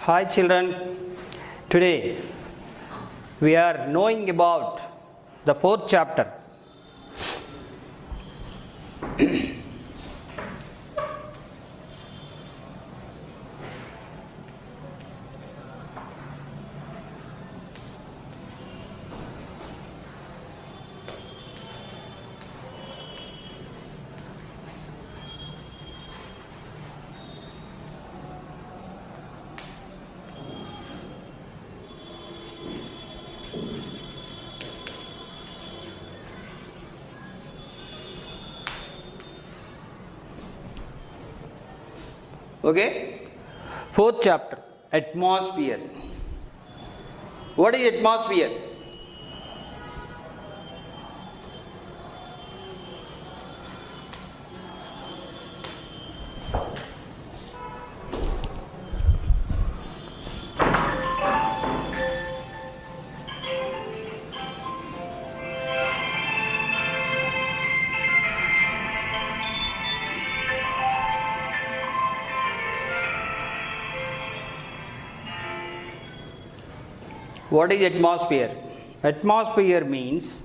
Hi children, today we are knowing about the fourth chapter. Okay, fourth chapter, atmosphere. What is atmosphere? What is atmosphere? Atmosphere means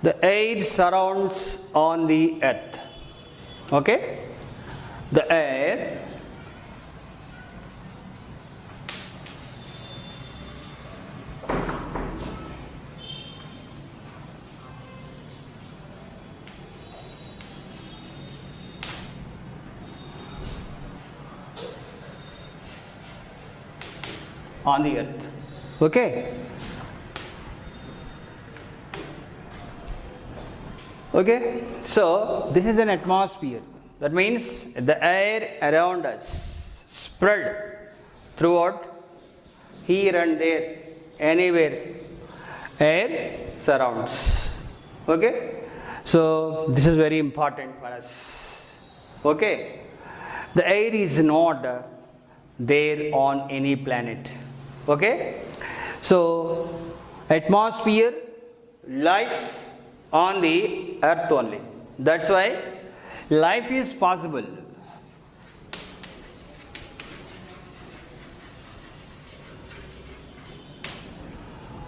the air surrounds on the earth. Okay? The air on the earth. Okay? Okay? So, this is an atmosphere. That means the air around us spread throughout, here and there, anywhere, air surrounds. Okay? So, this is very important for us. Okay? The air is not there on any planet. Okay, so atmosphere lies on the earth only. That's why life is possible.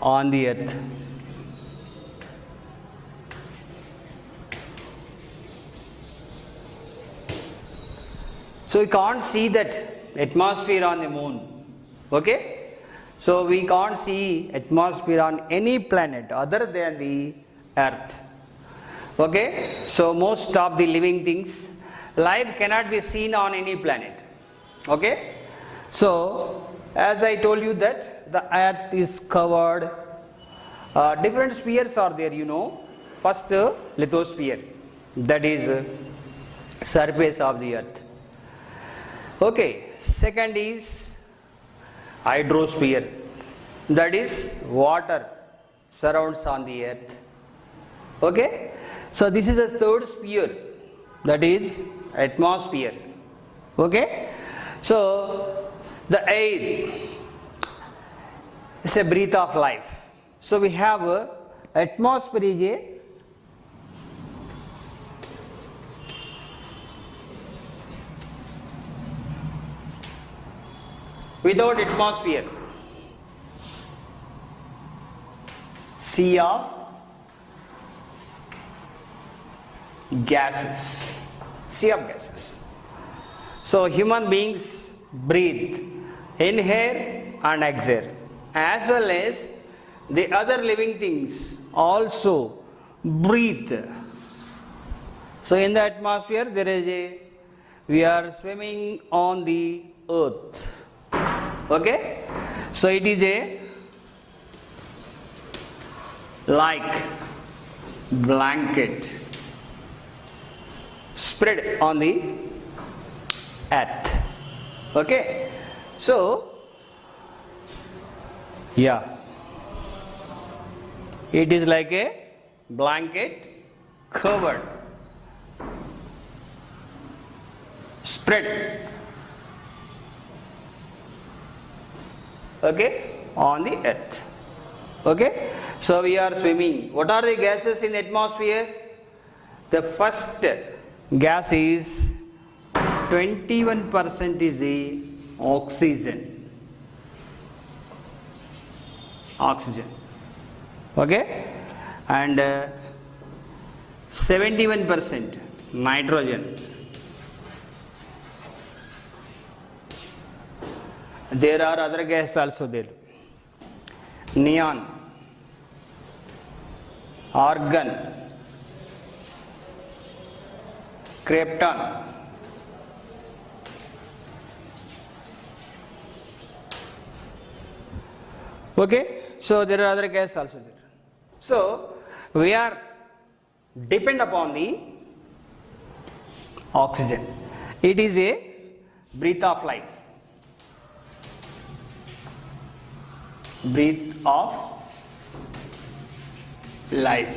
On the earth. So you can't see that atmosphere on the moon. Okay? So we can't see atmosphere on any planet other than the earth. Okay? So most of the living things, life cannot be seen on any planet. Okay? So as I told you that the earth is covered, different spheres are there, you know. First lithosphere, that is surface of the earth. Okay, second is hydrosphere, that is water surrounds on the earth. Okay, so this is the third sphere, that is atmosphere. Okay, so the air is a breath of life. So we have atmosphere is a without atmosphere, sea of gases, sea of gases. So human beings breathe, inhale and exhale, as well as the other living things also breathe. So in the atmosphere there is we are swimming on the earth. Okay, so it is a like blanket spread on the earth. Okay, so yeah, it is like a blanket covered, spread. Okay, on the earth. Okay, so we are swimming. What are the gases in the atmosphere? The first gas is 21% is the oxygen. Okay, and 71% nitrogen. There are other gases also there. Neon, argon, krypton. Okay, so there are other gases also there. So we are depend upon the oxygen. It is a breath of life. Breath of life.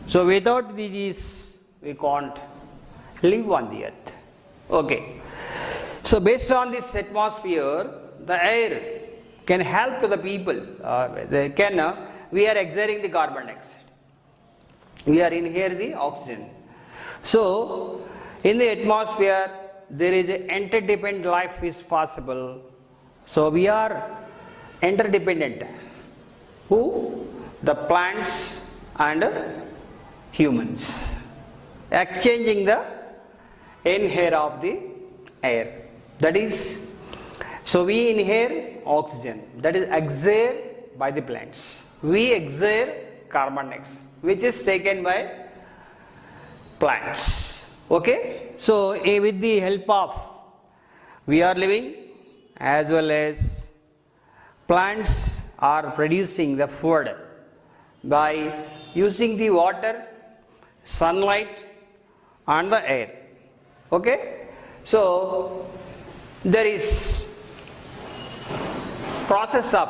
So without these we can't live on the earth. Okay. So based on this atmosphere, the air can help to the people. We are exhaling the carbon dioxide. We are inhaling the oxygen. So in the atmosphere there is an interdependent life is possible. So we are interdependent. Who? The plants and humans. Exchanging the inhale of the air. That is, so we inhale oxygen. That is exhaled by the plants. We exhale carbon dioxide, which is taken by plants. Okay. So with the help of we are living, as well as plants are producing the food by using the water, sunlight and the air. Okay. So there is process of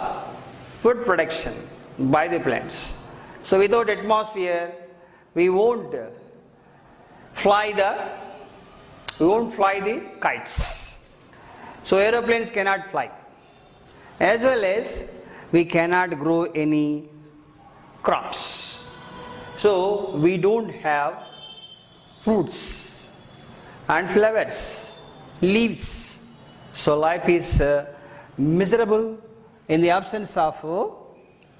food production by the plants. So without atmosphere we won't fly the kites. So aeroplanes cannot fly, as well as we cannot grow any crops. So we don't have fruits and flowers, leaves. So life is miserable in the absence of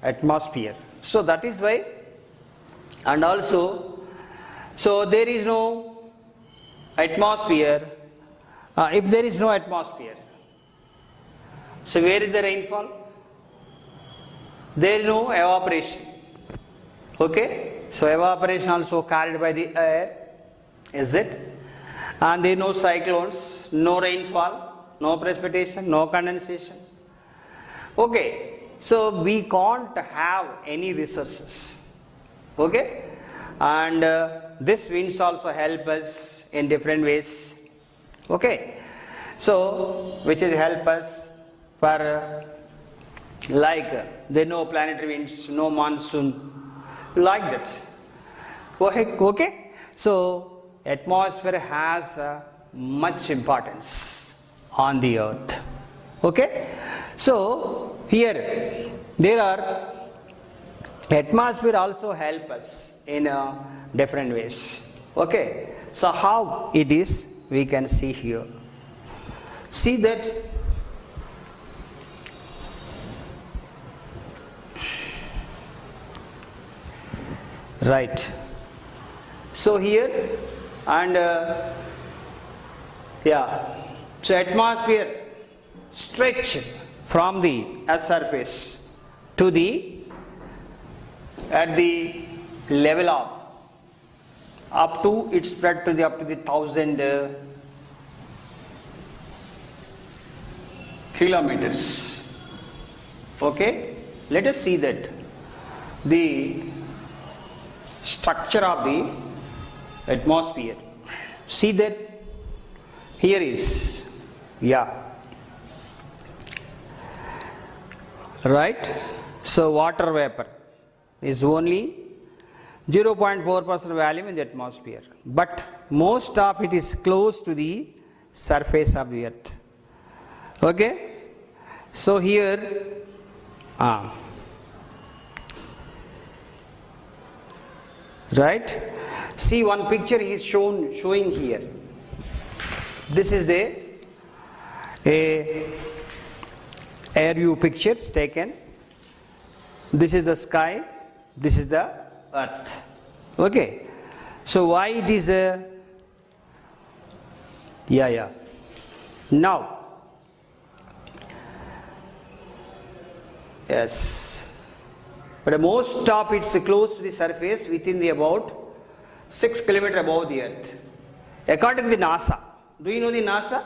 atmosphere. So that is why, and also, so there is no atmosphere. If there is no atmosphere, so where is the rainfall? There is no evaporation. Okay, so evaporation also carried by the air, is it? And there are no cyclones, no rainfall, no precipitation, no condensation. Okay, so we can't have any resources. Okay, and this winds also help us in different ways. Okay, so which is help us for like there are no planetary winds, no monsoon, like that. Okay, so atmosphere has much importance on the earth. Okay, so here there are atmosphere also help us in different ways. Okay, so how it is we can see here. See that right. So here and so atmosphere stretch from the earth surface to the at the level of up to it spread to the up to the 1,000 kilometers. Okay, let us see that the structure of the atmosphere. See that here is right. So water vapor is only 0.4% volume in the atmosphere, but most of it is close to the surface of the earth. Okay, so here right, see one picture is showing here. This is the air view pictures taken. This is the sky, this is the earth. Okay, so why it is a now yes, but most top it's close to the surface within the about 6 kilometers above the earth, according to the NASA. Do you know the NASA?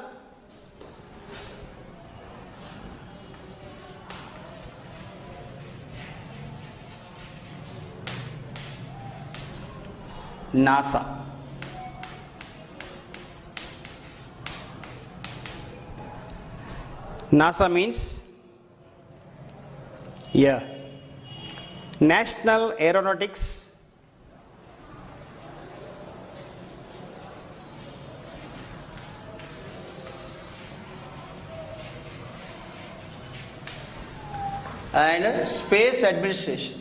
NASA. NASA means National Aeronautics and Space Administration.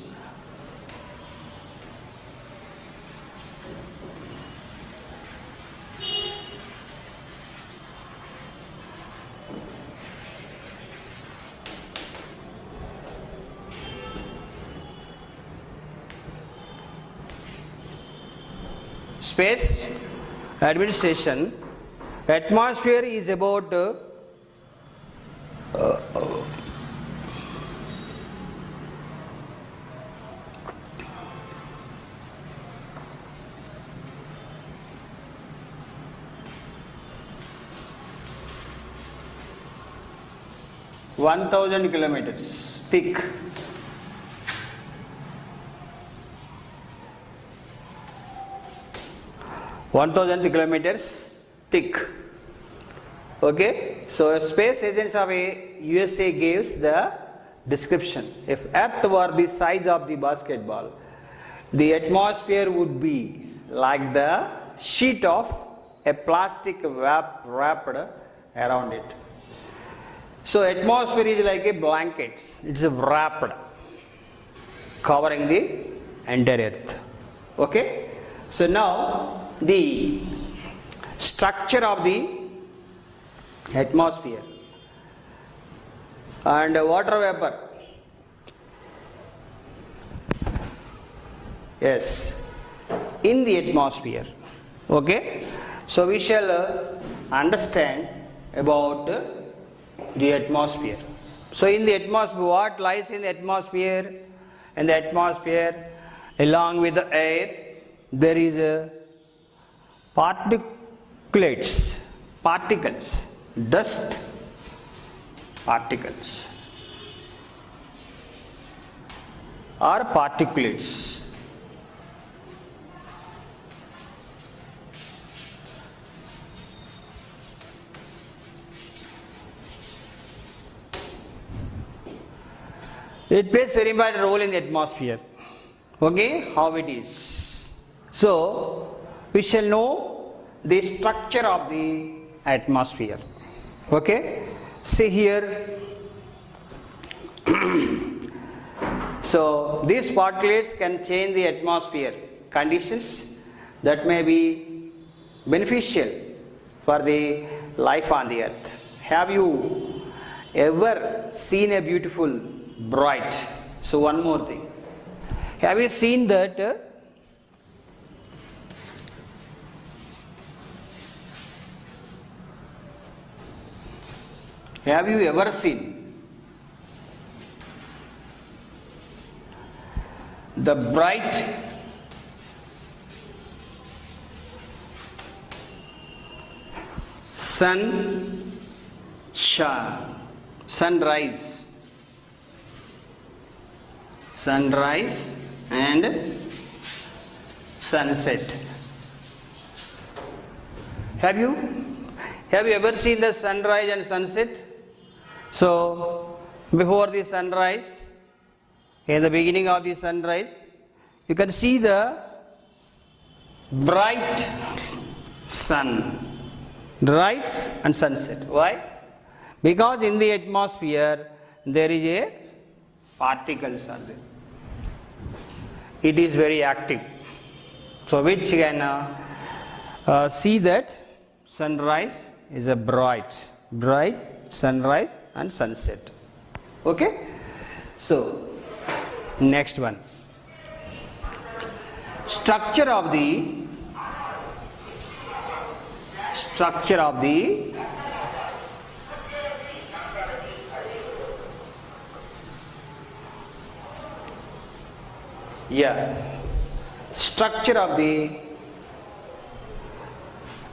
Space Administration. Atmosphere is about 1000 kilometers thick. Kilometers thick. Okay, so space agents of a USA gives the description. If Earth were the size of the basketball, the atmosphere would be like the sheet of a plastic wrapped around it. So atmosphere is like a blanket. It's wrapped, covering the entire Earth. Okay, so now the structure of the atmosphere and water vapor. Yes, in the atmosphere. Okay, so we shall understand about the atmosphere. So in the atmosphere, what lies in the atmosphere? In the atmosphere, along with the air, there is a particles, dust particles or particulates. It plays very important role in the atmosphere. Okay, how it is. So we shall know the structure of the atmosphere. Okay, see here. So these particles can change the atmosphere conditions that may be beneficial for the life on the earth. Have you ever seen a beautiful bright? So one more thing. Have you seen that have you ever seen the bright sunrise and sunset? Have you ever seen the sunrise and sunset? So before the sunrise, in the beginning of the sunrise, you can see the bright sunrise and sunset. Why? Because in the atmosphere there is a particles are there. It is very active, so which can see that sunrise is a bright sunrise and sunset. Okay. So next one, structure of the structure of the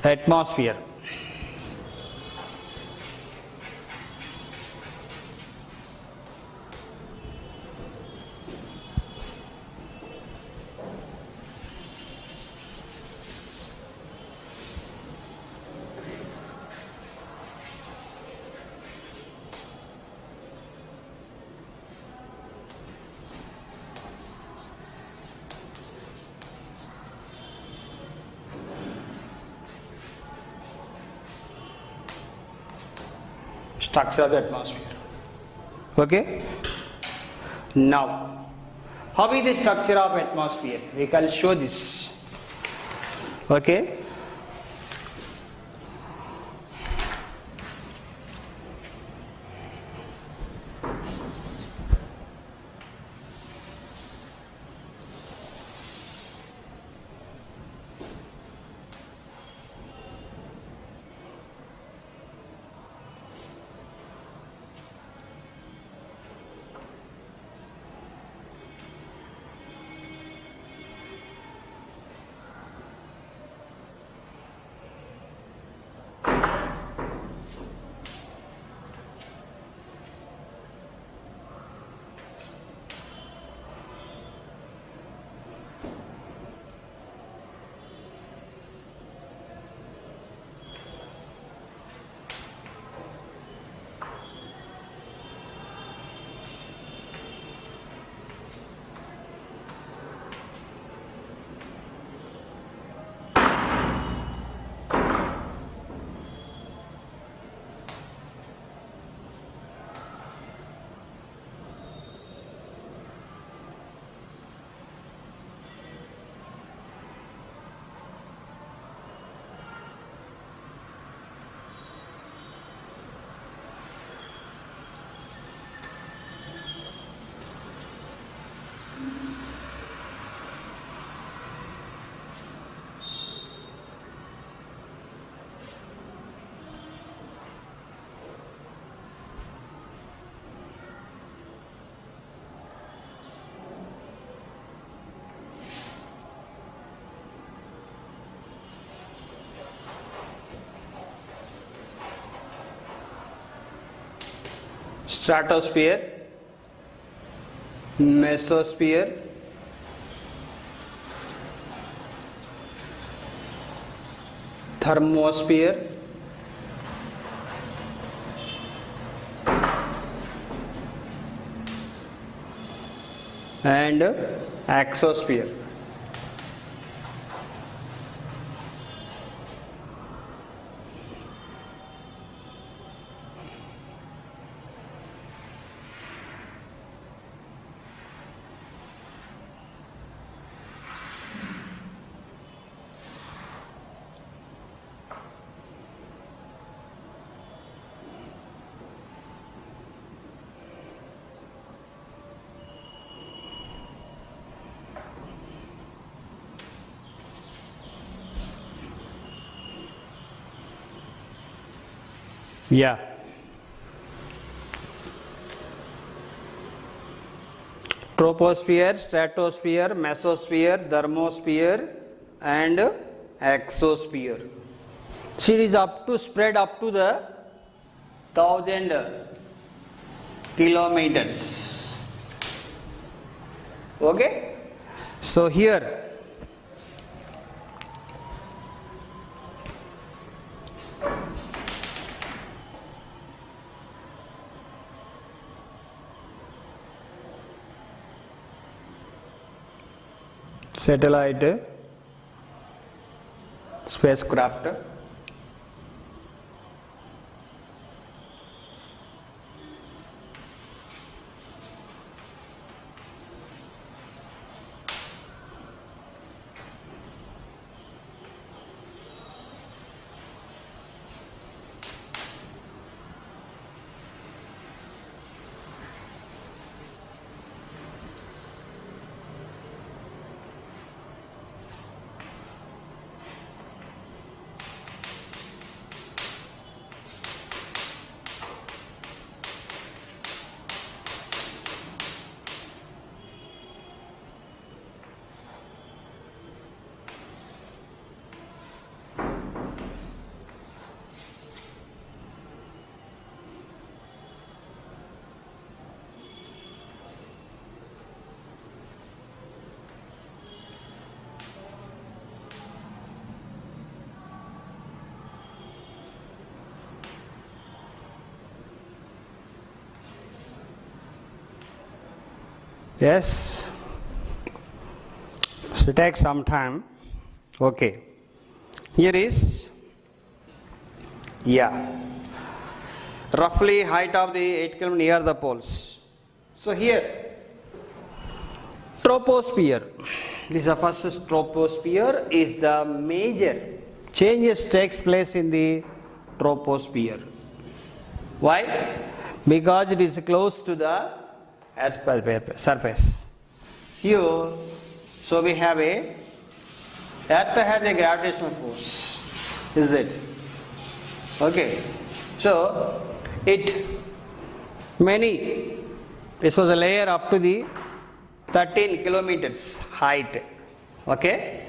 atmosphere. Structure of the atmosphere. Okay. Now, how is the structure of atmosphere? We can show this. Okay. Stratosphere, mesosphere, thermosphere, and exosphere. Yeah. Troposphere, stratosphere, mesosphere, thermosphere, and exosphere. So it is up to spread up to the 1000 kilometers. Okay. So here satellite, spacecraft, Yes. So it takes some time. Okay. Here is, roughly height of the 8 km near the poles. So here, troposphere. This is the first troposphere is the major changes takes place in the troposphere. Why? Because it is close to the Earth's surface. Here, so we have Earth has a gravitational force, is it? Okay. So this was a layer up to the 13 kilometers height. Okay.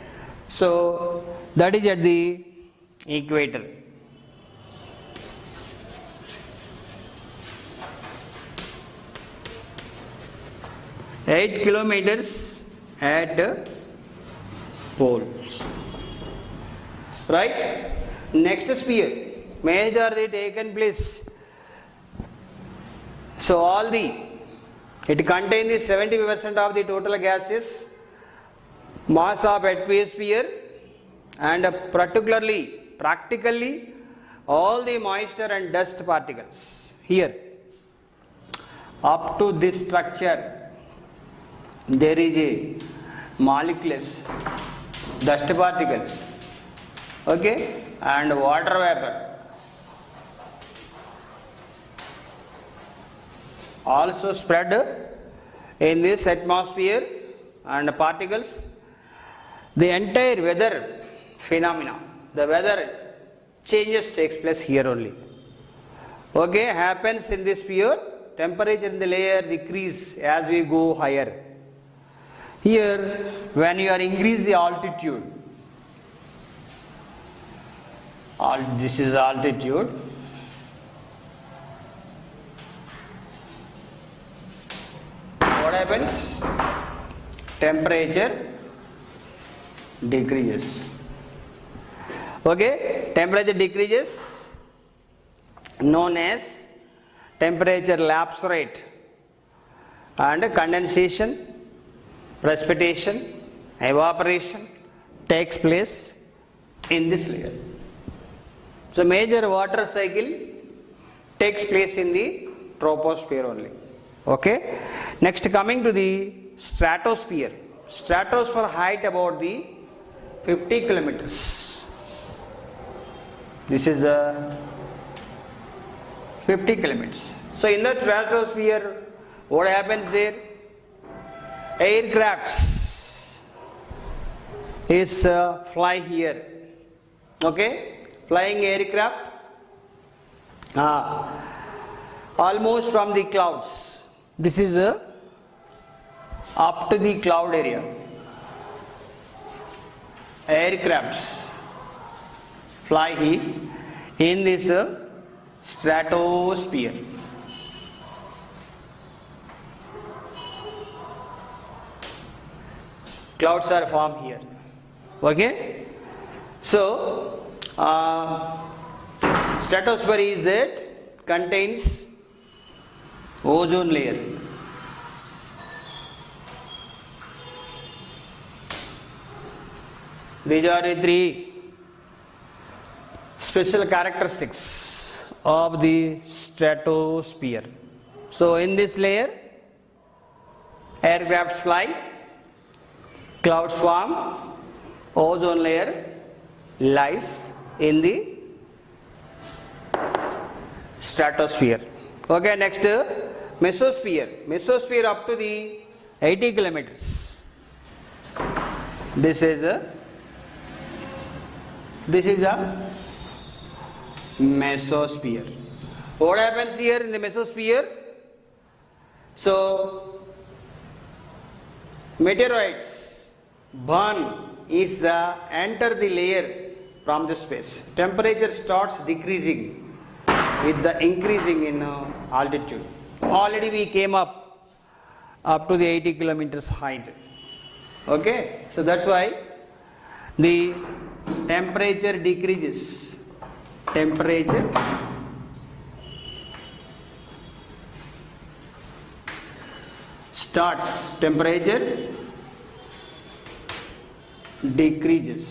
So that is at the equator. Eight kilometers at poles. Right? Next sphere. Majorly taken place. So it contains 70% of the total gases, mass of atmosphere, and practically all the moisture and dust particles. Here, up to this structure, there is a molecules, dust particles, okay, and water vapor. Also spread in this atmosphere and particles. The entire weather phenomena, the weather changes takes place here only. Okay, happens in this sphere. Temperature in the layer decrease as we go higher. Here, when you are increase the altitude, this is altitude. What happens? Temperature decreases. Okay, temperature decreases, known as temperature lapse rate, and condensation, precipitation, evaporation takes place in this layer. So major water cycle takes place in the troposphere only. Okay. Next, coming to the stratosphere. Stratosphere height about the 50 kilometers. This is the 50 kilometers. So in the stratosphere, what happens there? Aircrafts is fly here. Okay, flying aircraft almost from the clouds. This is up to the cloud area. Aircrafts fly here in this stratosphere. Clouds are formed here. Okay. So stratosphere is that contains ozone layer. These are the three special characteristics of the stratosphere. So in this layer, aircrafts fly, clouds form, ozone layer lies in the stratosphere. Okay, next mesosphere. Mesosphere up to the 80 kilometers. This is a mesosphere. What happens here in the mesosphere? So meteorites burn is the enter the layer from the space. Temperature starts decreasing with the increasing in altitude. Already we came up to the 80 kilometers height. Okay, so that's why the temperature decreases. Temperature starts, temperature decreases.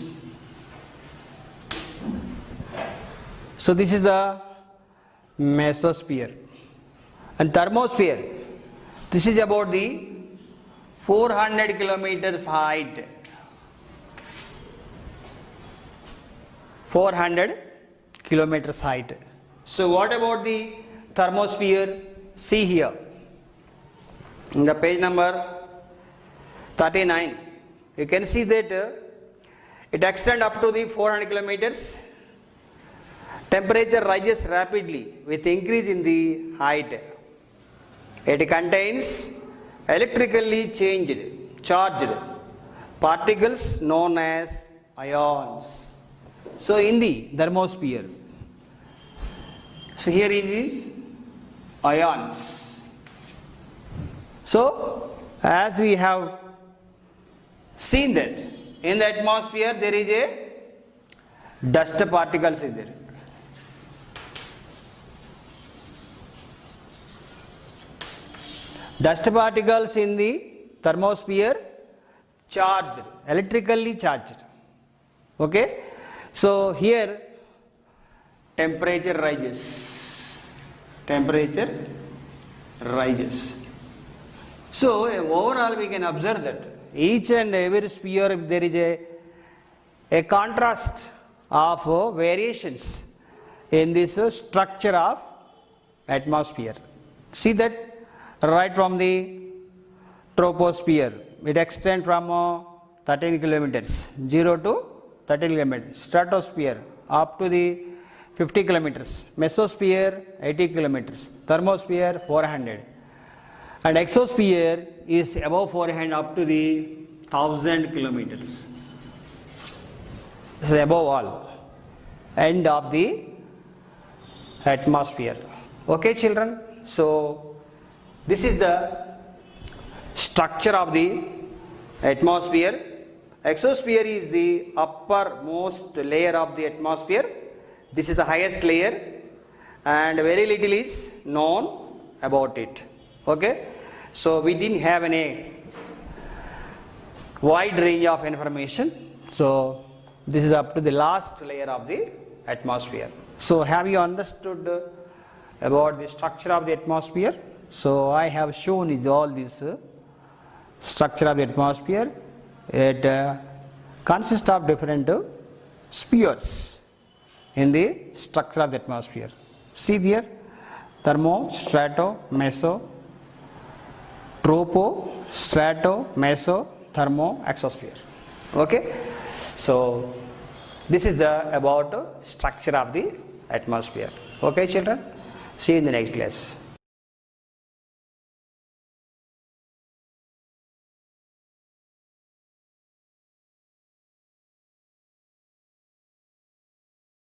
So this is the mesosphere. And thermosphere, this is about the 400 kilometers height. 400 kilometers height. So what about the thermosphere? See here in the page number 39, you can see that it extends up to the 400 kilometers. Temperature rises rapidly with increase in the height. It contains electrically charged particles known as ions. So in the thermosphere, so here it is ions. So as we have seen that in the atmosphere there is a dust particles in there. Dust particles in the thermosphere charged, electrically charged. Okay. So here temperature rises. Temperature rises. So overall we can observe that each and every sphere there is a contrast of variations in this structure of atmosphere. See that right from the troposphere, it extends from 13 kilometers, 0 to 13 kilometers. Stratosphere up to the 50 kilometers. Mesosphere 80 kilometers. Thermosphere 400. And exosphere is above 400 up to the 1000 kilometers. This is above all. End of the atmosphere. Okay, children? So this is the structure of the atmosphere. Exosphere is the uppermost layer of the atmosphere. This is the highest layer and very little is known about it. Okay. So we didn't have any wide range of information. So this is up to the last layer of the atmosphere. So have you understood about the structure of the atmosphere? So I have shown is all this structure of the atmosphere. It consists of different spheres in the structure of the atmosphere. See here, thermo, strato, meso, tropo, strato, meso, thermo, exosphere. Okay. So this is the about structure of the atmosphere. Okay, children. See you in the next class.